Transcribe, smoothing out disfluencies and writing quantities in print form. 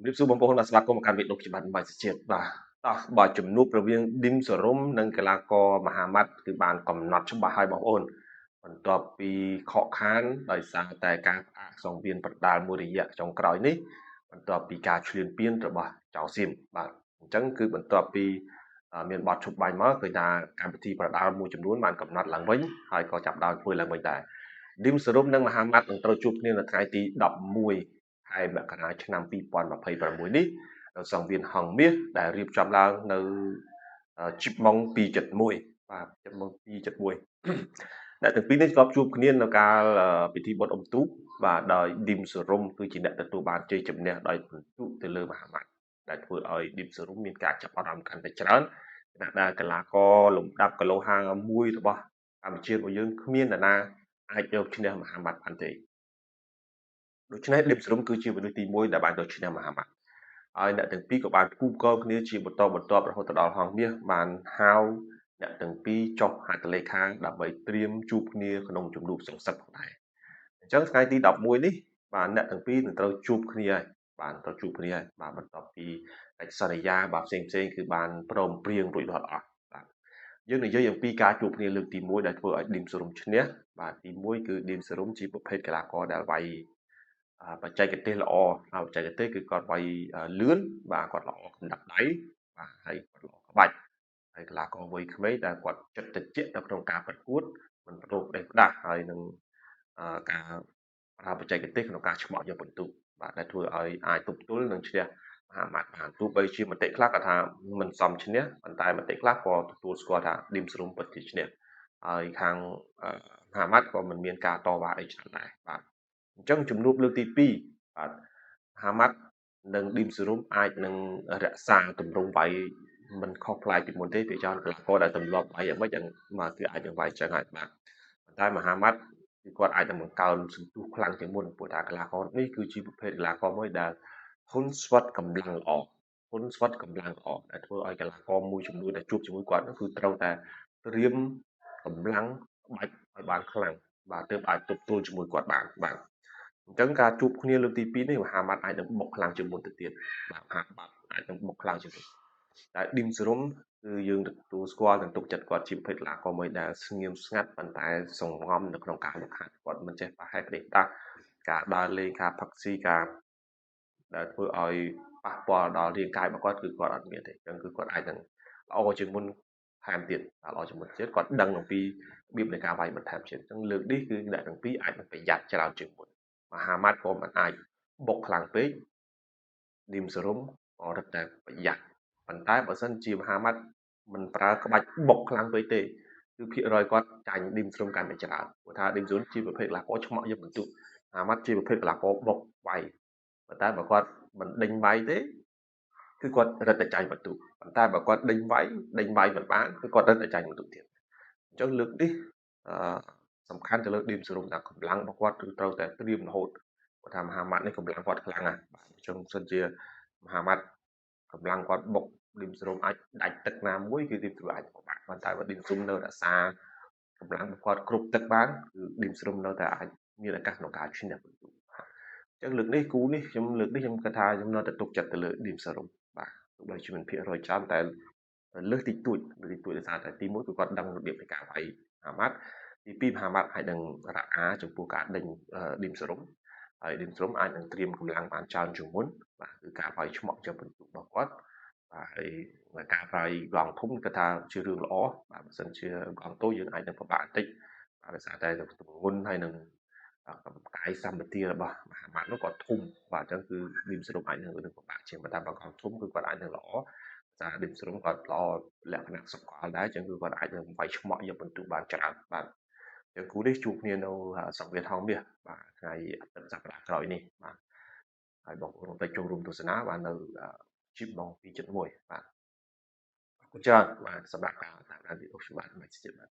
ជំរាបសួរបងប្អូនបាទស្វាគមន៍មកកាន់វីដេអូខ្ញុំបាទបាយជាតិបាទតោះបើជំនួបរវាងឌីមសរុំនិងកីឡាករមហាម៉ាត់គឺបានកំណត់ច្បាស់ហើយបងប្អូនបន្ទាប់ពីខកខានដោយសារតែការផ្អាកសង្វៀនប្រដាល់មួយរយៈចុងក្រោយនេះបន្ទាប់ពីការឈ្លានពានរបស់ចៅសៀមបាទអញ្ចឹងគឺបន្ទាប់ពីមានបទឈប់បាញ់មកឃើញថាកម្មវិធីប្រដាល់មួយចំនួនបានកំណត់ឡើងវិញហើយក៏ចាប់ផ្ដើមធ្វើឡើងវិញដែរឌីមសរុំនិងមហាម៉ាត់នឹងត្រូវជួបគ្នានៅថ្ងៃទី11 ខែមករាឆ្នាំ2026នេះនៅសង្វៀនហង្សមាសដែលរៀបចំឡើងនៅជីបម៉ុង271បាទជីបម៉ុង271អ្នកទាំងពីរនេះធ្លាប់ជួបគ្នានៅកាលពិធីបុណ្យអុំទូកបាទដោយឌីមសរុំគឺជាអ្នកទទួលបានជ័យជំនះដោយពិន្ទុទៅលើមហាម៉ាត់ដែលធ្វើឲ្យឌីមសរុំមានការចាប់អារម្មណ៍កាន់តែច្រើនខណៈដែលកីឡាករលំដាប់គីឡូ51របស់កម្ពុជារបស់យើងគ្មាននរណាអាចយកឈ្នះមហាម៉ាត់បានទេដូច្នេះឌីមសរុំគឺជាមនុស្សទី1ដែលបានយកឈ្នះមហាម៉ាត់ហើយអ្នកទាំងពីរក៏បានគូកគ្នាជាបន្តបន្ទាប់រហូតដល់ហង្សមាសបានហៅអ្នកទាំងពីរចុះហត្ថលេខាដើម្បីត្រៀមជួបគ្នាក្នុងជំនួបសងសឹកផងដែរអញ្ចឹងថ្ងៃទី11នេះបាទអ្នកទាំងពីរនឹងត្រូវជួបគ្នាហើយបាទត្រូវជួបគ្នាហើយបាទបន្ទាប់ពីកិច្ចសន្យាបាទផ្សេងគឺបានព្រមព្រៀងរួចរាល់អស់បាទយើងនិយាយអំពីការជួបគ្នាលើកទី1ដែលធ្វើឲ្យឌីមសរុំឈ្នះបាទទី1គឺឌីមសរុំជាប្រភេទកីឡាករដែលវាយបច្ចេកទេសល្អហើយបច្ចេកទេសគឺគាត់វាយលឿនបាទគាត់ល្អកម្ដាប់ដៃបាទហើយគាត់ល្អក្បាច់ហើយកីឡាករវ័យក្មេងដែលគាត់ចិត្តត្រជាក់នៅក្នុងការប្រកួតមិនប្រឡូកផ្ដេសផ្ដាស់ហើយនឹងការប្រើបច្ចេកទេសក្នុងការឆ្មក់យកពិន្ទុបាទដែលធ្វើឲ្យអាចទប់ទល់នឹងឈ្នះមហាម៉ាត់បានទោះបីជាមតិខ្លះគាត់ថាមិនសមឈ្នះប៉ុន្តែមតិខ្លះក៏ទទួលស្គាល់ថាឌីមសរុំពិតជាឈ្នះហើយខាងមហាម៉ាត់ក៏មិនមានការតវ៉ាអីច្រើនដែរបាទអញ្ចឹងជំនួបលើកទី2បាទហាម៉ាត់និងឌីមសរុំអាចនឹងរក្សាទម្រង់វាយមិនខុសប្លែកពីមុនទេពីច្រើនកីឡាករដែលទម្លាប់វាយយ៉ាងម៉េចយ៉ាងមកគឺអាចនឹងវាយចឹងហើយបាទប៉ុន្តែមហាម៉ាត់គឺគាត់អាចនឹងបង្កើនសន្ទុះខ្លាំងជាងមុនព្រោះថាកីឡាករនេះគឺជាប្រភេទកីឡាករមួយដែលហ៊ុនស្វិតកម្លាំងល្អហ៊ុនស្វិតកម្លាំងល្អដែលធ្វើឲ្យកីឡាករមួយចំនួនដែលជួបជាមួយគាត់គឺត្រូវតែត្រៀមកម្លាំងក្បាច់ឲ្យបានខ្លាំងបាទទើបអាចទប់ទល់ជាមួយគាត់បានបាទអញ្ចឹងការជួបគ្នាលើកទី2នេះមហាម៉ាត់អាចនឹងបុកខ្លាំងជាងមុនទៅទៀតបាទមហាម៉ាត់អាចនឹងបុកខ្លាំងជាងមុនតែឌីមសរុំគឺយើងទទួលស្គាល់និងទុកចិត្តគាត់ជាប្រភេទកីឡាករមួយដែលស្ងៀមស្ងាត់ប៉ុន្តែសង្ងំនៅក្នុងការហ្វឹកហាត់គាត់មិនចេះប្រហែសផ្ដេសផ្ដាស់ការដើរលេងការផឹកស៊ីការដែលធ្វើឲ្យប៉ះពាល់ដល់រាងកាយរបស់គាត់គឺគាត់អត់មានទេអញ្ចឹងគឺគាត់អាចនឹងល្អជាងមុនថែមទៀតល្អជាងមុនទៀតគាត់ដឹងអំពីរបៀបនៃការវាយបន្ថែមទៀតអញ្ចឹងលើកនេះគឺអ្នកទាំងពីរអាចនឹងប្រយ័ត្នច្រើនជាងមុនមហាម៉ាត់ក៏មិនអាចបុកខ្លាំងពេកឌីមសរុំក៏រឹតតែប្រយ័ត្នប៉ុន្តែបើសិនជាមហាម៉ាត់មិនប្រើក្បាច់បុកខ្លាំងពេកទេគឺភាគរយគាត់ចាញ់ឌីមសរុំកាន់តែច្រើនព្រោះថាឌីមសរុំជាប្រភេទកីឡាករឆ្មក់យកពិន្ទុមហាម៉ាត់ជាប្រភេទកីឡាករបុកវាយប៉ុន្តែបើគាត់មិនដេញវាយទេគឺគាត់រឹតតែចាញ់ពិន្ទុប៉ុន្តែបើគាត់ដេញវាយមិនបានគឺគាត់រឹតតែចាញ់ពិន្ទុទៀតអញ្ចឹងលើកនេះអឺសំខាន់ទៅលើឌីមសរុំថាកម្លាំងរបស់គាត់គឺត្រូវតែត្រៀមរហូតគាត់ថាមហាម៉ាត់នេះកម្លាំងគាត់ខ្លាំងណាស់បាទអញ្ចឹងសិនជាមហាម៉ាត់កម្លាំងគាត់បុកឌីមសរុំអាចដាច់ទឹកណាមួយគឺឌីមសរុំអាចពិបាកប៉ុន្តែបើឌីមសរុំនៅរក្សាកម្លាំងរបស់គាត់គ្រប់ទឹកបានគឺឌីមសរុំនៅតែអាចមានឱកាសក្នុងការឈ្នះពិន្ទុអញ្ចឹងលើកនេះគូនេះខ្ញុំគិតថាខ្ញុំនៅតែទុកចិត្តទៅលើឌីមសរុំបាទទោះបីជាមិនភាគរយច្រើនតែលើសតិចតួចដោយសារតែទី1គឺគាត់ដឹងរបៀបនៃការវាយមហាម៉ាត់ទី2មហាម៉ាត់អាចនឹងរអាចំពោះការដេញឌីមសរុំហើយឌីមសរុំអាចនឹងត្រៀមកម្លាំងបានច្រើនជាងមុនបាទគឺការវាយឆ្មក់ចំពិន្ទុរបស់គាត់បាទហើយការវាយកង់ធំគាត់ថាជារឿងល្អបាទបើសិនជាកង់តូចយើងអាចនឹងពិបាកបន្តិចបាទដោយសារតែទម្ងន់ហើយនឹងកាយសម្បទារបស់មហាម៉ាត់នោះគាត់ធំបាទអញ្ចឹងគឺឌីមសរុំអាចនឹងពិបាកជាងប៉ុន្តែបើកង់ធំគឺគាត់អាចនឹងល្អសារឌីមសរុំគាត់ល្អលក្ខណៈសុខភាពដែរអញ្ចឹងគឺគាត់អាចនឹងវាយឆ្មក់យកពិន្ទុបានច្រើនបាទអញ្ចឹងគូនេះជួបគ្នានៅសង្វៀនហង្សមាសបាទថ្ងៃអាទិត្យសប្តាហ៍ក្រោយនេះបាទហើយបងប្អូនទៅចូលរួមទស្សនាបាននៅជីបម៉ោង2.1បាទអរគុណច្រើនបាទសម្រាប់ការតាមដានវីដេអូខ្ញុំបាទមិនស្ជិតបាទ